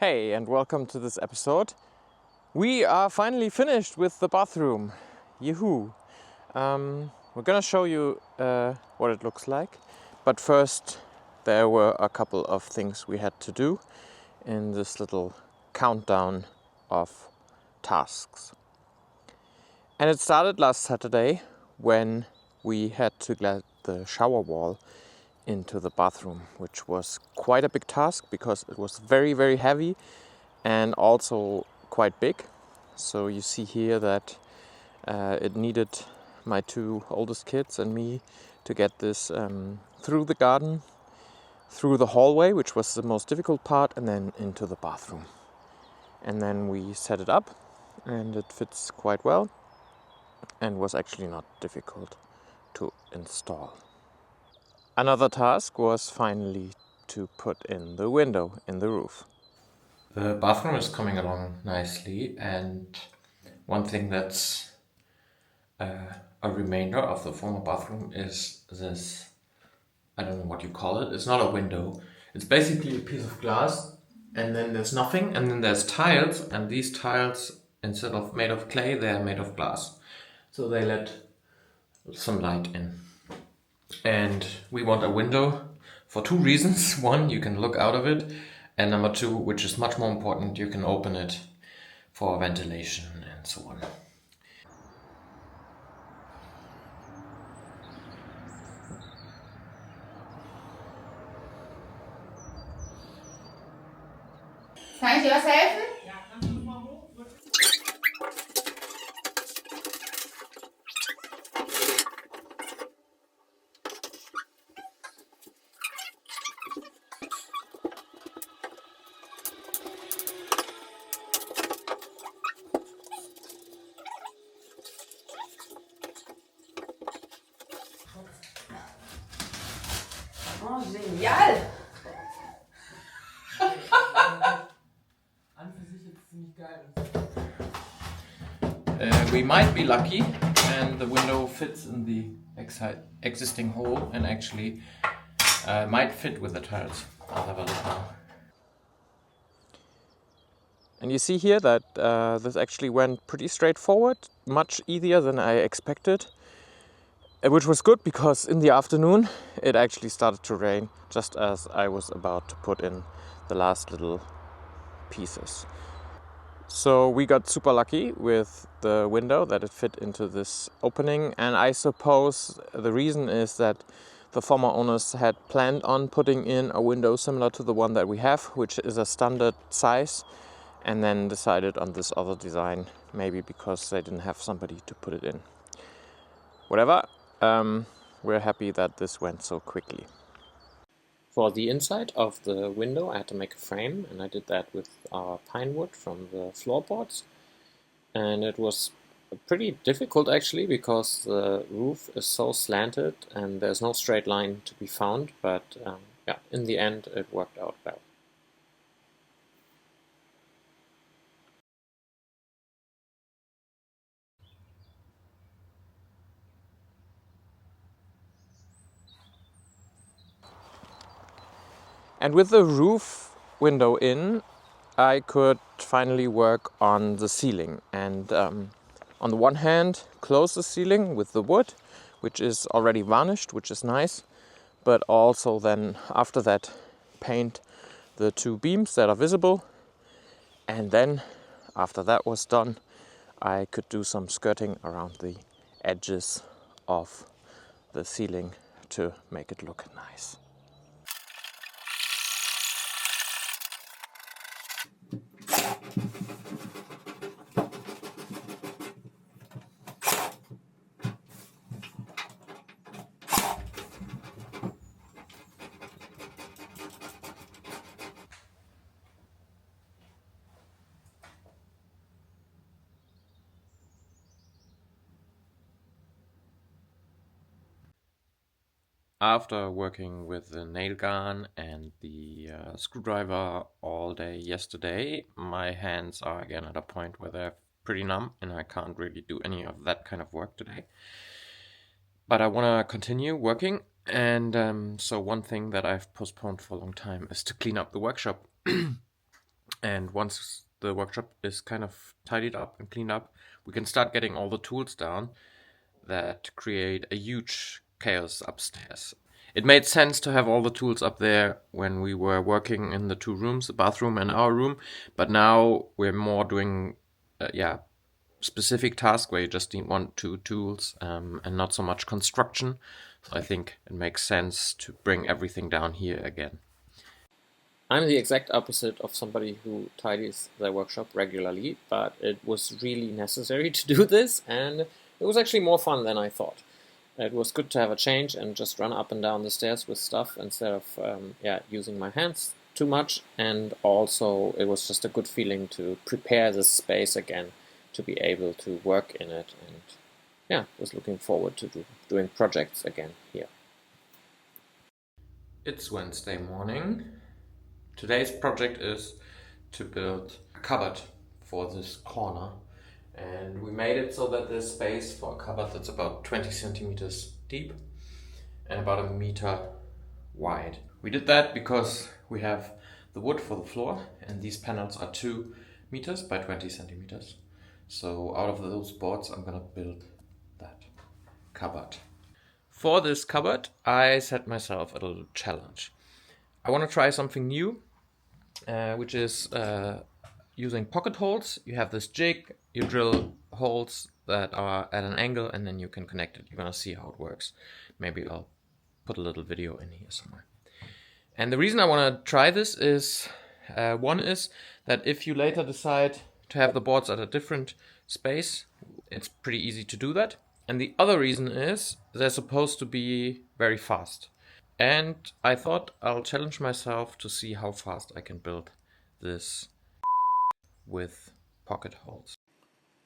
Hey, and welcome to this episode. We are finally finished with the bathroom. Yahoo! We're gonna show you what it looks like. But first, there were a couple of things we had to do in this little countdown of tasks. And it started last Saturday when we had to get the shower wall into the bathroom, which was quite a big task because it was very, very heavy and also quite big. So you see here that it needed my two oldest kids and me to get this through the garden, through the hallway, which was the most difficult part, and then into the bathroom. And then we set it up and it fits quite well and was actually not difficult to install. Another task was finally to put in the window in the roof. The bathroom is coming along nicely, and one thing that's a remainder of the former bathroom is this, I don't know what you call it, it's not a window, it's basically a piece of glass, and then there's nothing, and then there's tiles, and these tiles, instead of made of clay, they're made of glass. So they let some light in. And we want a window for two reasons. One, you can look out of it, and number two, which is much more important, you can open it for ventilation and so on. Kann ich dir was helfen? Oh, genial! We might be lucky, and the window fits in the existing hole, and actually might fit with the tiles. I'll have a look now. And you see here that this actually went pretty straightforward, much easier than I expected, which was good because in the afternoon it actually started to rain just as I was about to put in the last little pieces. So we got super lucky with the window that it fit into this opening, and I suppose the reason is that the former owners had planned on putting in a window similar to the one that we have, which is a standard size, and then decided on this other design, maybe because they didn't have somebody to put it in. Whatever, we're happy that this went so quickly. For the inside of the window, I had to make a frame, and I did that with our pine wood from the floorboards. And it was pretty difficult actually, because the roof is so slanted and there's no straight line to be found, but yeah, in the end it worked out well. And with the roof window in, I could finally work on the ceiling. And on the one hand, close the ceiling with the wood, which is already varnished, which is nice. But also then, after that, paint the two beams that are visible. And then, after that was done, I could do some skirting around the edges of the ceiling to make it look nice. After working with the nail gun and the screwdriver all day yesterday, my hands are again at a point where they're pretty numb and I can't really do any of that kind of work today. But I want to continue working, and so one thing that I've postponed for a long time is to clean up the workshop. And once the workshop is kind of tidied up and cleaned up, we can start getting all the tools down that create a huge chaos upstairs. It made sense to have all the tools up there when we were working in the 2 rooms, the bathroom and our room, but now we're more doing specific tasks where you just need 1-2 tools and not so much construction. So I think it makes sense to bring everything down here again. I'm the exact opposite of somebody who tidies their workshop regularly, but it was really necessary to do this, and it was actually more fun than I thought. It was good to have a change and just run up and down the stairs with stuff instead of using my hands too much, and also it was just a good feeling to prepare this space again to be able to work in it, and was looking forward to doing projects again here. It's Wednesday morning. Today's project is to build a cupboard for this corner, and we made it so that there's space for a cupboard that's about 20 centimeters deep and about 1 meter wide. We did that because we have the wood for the floor, and these panels are 2 meters by 20 centimeters. So out of those boards I'm gonna build that cupboard. For this cupboard I set myself a little challenge. I want to try something new, which is using pocket holes. You have this jig, you drill holes that are at an angle, and then you can connect it. You're gonna see how it works. Maybe I'll put a little video in here somewhere. And the reason I want to try this is, one is that if you later decide to have the boards at a different space, it's pretty easy to do that. And the other reason is they're supposed to be very fast. And I thought I'll challenge myself to see how fast I can build this with pocket holes.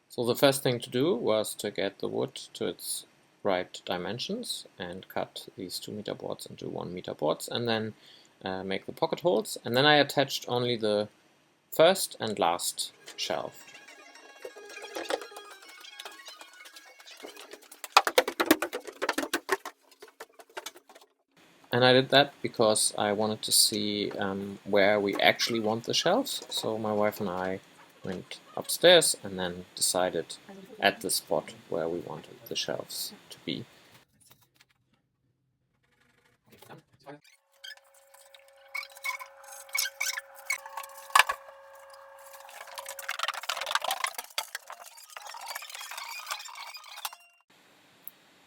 So the first thing to do was to get the wood to its right dimensions and cut these 2 meter boards into 1 meter boards, and then make the pocket holes. And then I attached only the first and last shelf. And I did that because I wanted to see where we actually want the shelves. So my wife and I went upstairs and then decided at the spot where we wanted the shelves to be.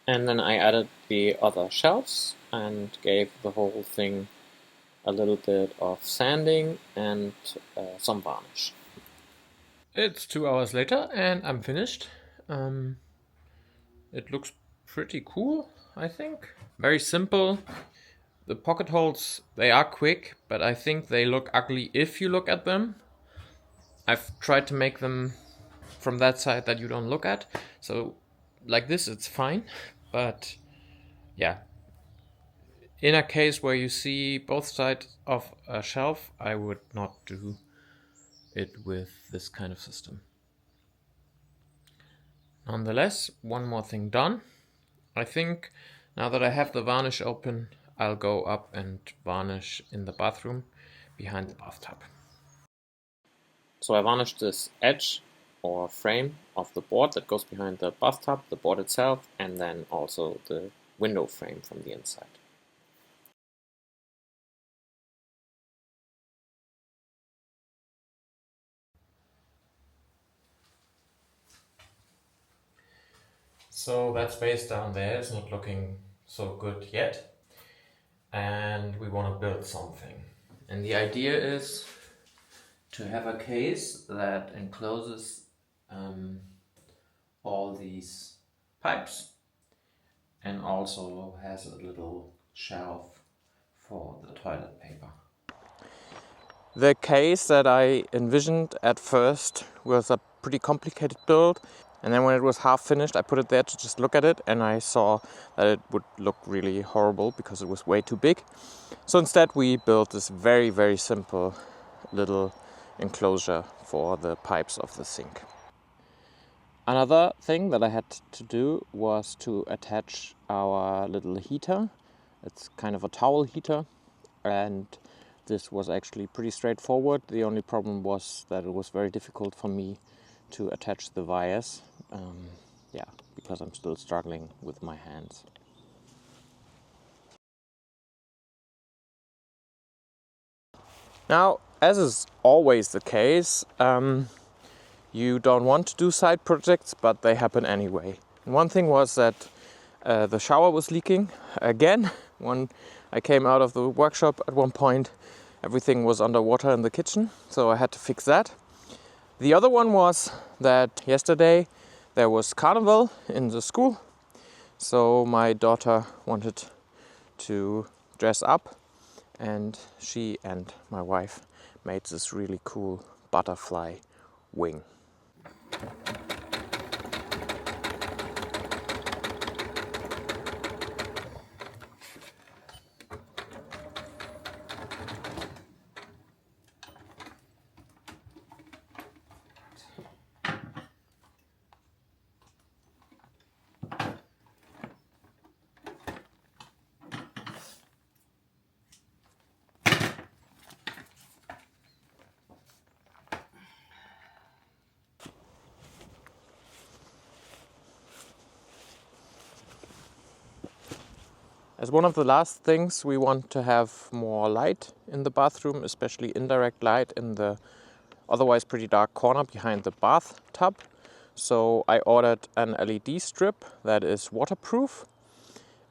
And then I added the other shelves and gave the whole thing a little bit of sanding and some varnish. It's 2 hours later and I'm finished. It looks pretty cool, I think. Very simple. The pocket holes, they are quick, but I think they look ugly if you look at them. I've tried to make them from that side that you don't look at. So like this, it's fine. But yeah, in a case where you see both sides of a shelf, I would not do it with this kind of system. Nonetheless, one more thing done. I think now that I have the varnish open, I'll go up and varnish in the bathroom behind the bathtub. So I varnished this edge or frame of the board that goes behind the bathtub, the board itself, and then also the window frame from the inside. So that space down there is not looking so good yet, and we want to build something. And the idea is to have a case that encloses all these pipes and also has a little shelf for the toilet paper. The case that I envisioned at first was a pretty complicated build, and then when it was half finished I put it there to just look at it, and I saw that it would look really horrible because it was way too big. So instead we built this very, very simple little enclosure for the pipes of the sink. Another thing that I had to do was to attach our little heater. It's kind of a towel heater, and this was actually pretty straightforward. The only problem was that it was very difficult for me to attach the wires. Yeah, because I'm still struggling with my hands. Now, as is always the case, you don't want to do side projects, but they happen anyway. And one thing was that the shower was leaking again. When I came out of the workshop at one point, everything was underwater in the kitchen, so I had to fix that. The other one was that yesterday there was carnival in the school, so my daughter wanted to dress up, and she and my wife made this really cool butterfly wing. As one of the last things, we want to have more light in the bathroom, especially indirect light in the otherwise pretty dark corner behind the bathtub. So I ordered an LED strip that is waterproof,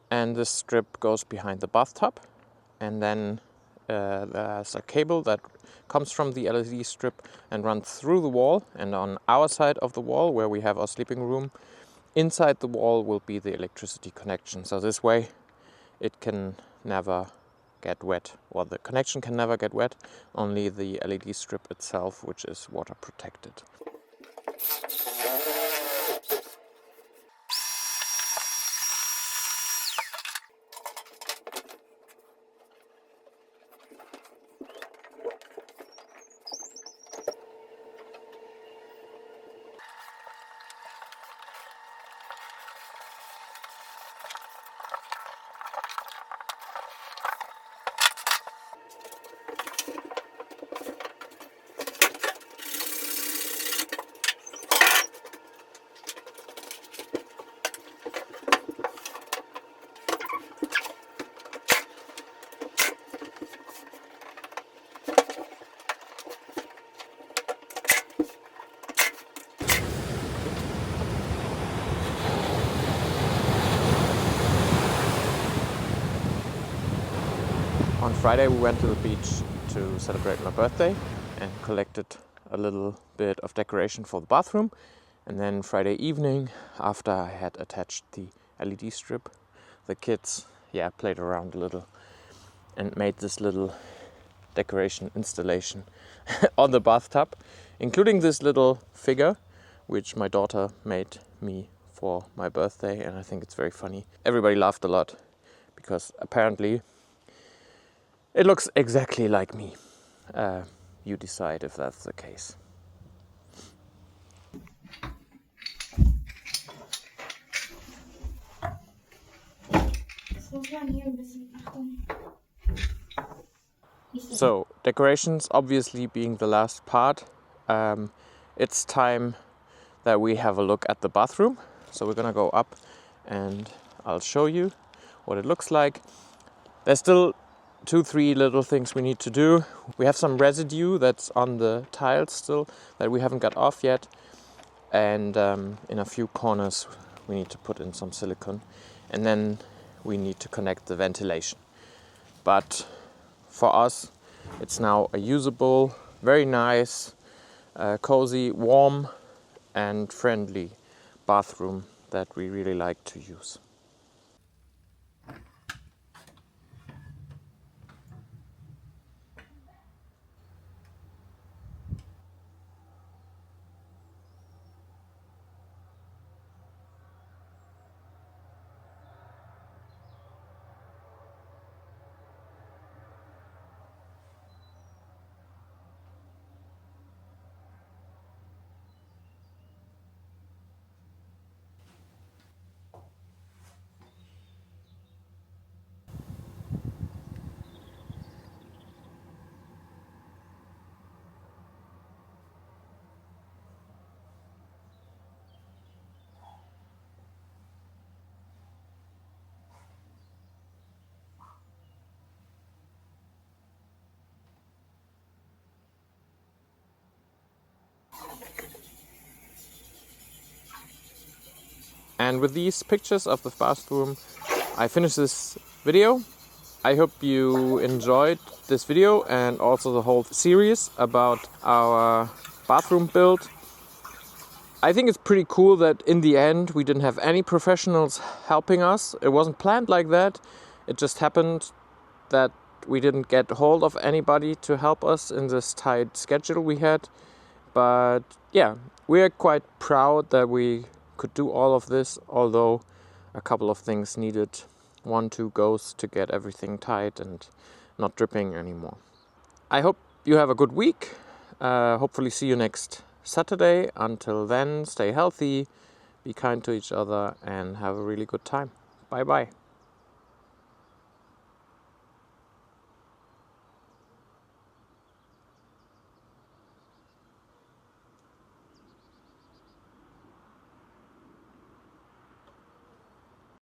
and this strip goes behind the bathtub, and then there's a cable that comes from the LED strip and runs through the wall, and on our side of the wall where we have our sleeping room, inside the wall will be the electricity connection. So this way it can never get wet, or the connection can never get wet, only the LED strip itself, which is water protected. On Friday we went to the beach to celebrate my birthday and collected a little bit of decoration for the bathroom. And then Friday evening, after I had attached the LED strip, the kids played around a little and made this little decoration installation on the bathtub, including this little figure which my daughter made me for my birthday, and I think it's very funny. Everybody laughed a lot because apparently it looks exactly like me. You decide if that's the case. So, decorations obviously being the last part, it's time that we have a look at the bathroom. So we're gonna go up and I'll show you what it looks like. There's still 2-3 little things we need to do. We have some residue that's on the tiles still that we haven't got off yet, and in a few corners we need to put in some silicone, and then we need to connect the ventilation. But for us it's now a usable, very nice, cozy, warm and friendly bathroom that we really like to use. And with these pictures of the bathroom, I finish this video. I hope you enjoyed this video and also the whole series about our bathroom build. I think it's pretty cool that in the end we didn't have any professionals helping us. It wasn't planned like that. It just happened that we didn't get hold of anybody to help us in this tight schedule we had. But yeah, we are quite proud that we could do all of this, although a couple of things needed 1-2 goes to get everything tight and not dripping anymore. I hope you have a good week. Hopefully see you next Saturday. Until then, stay healthy, be kind to each other and have a really good time. Bye bye.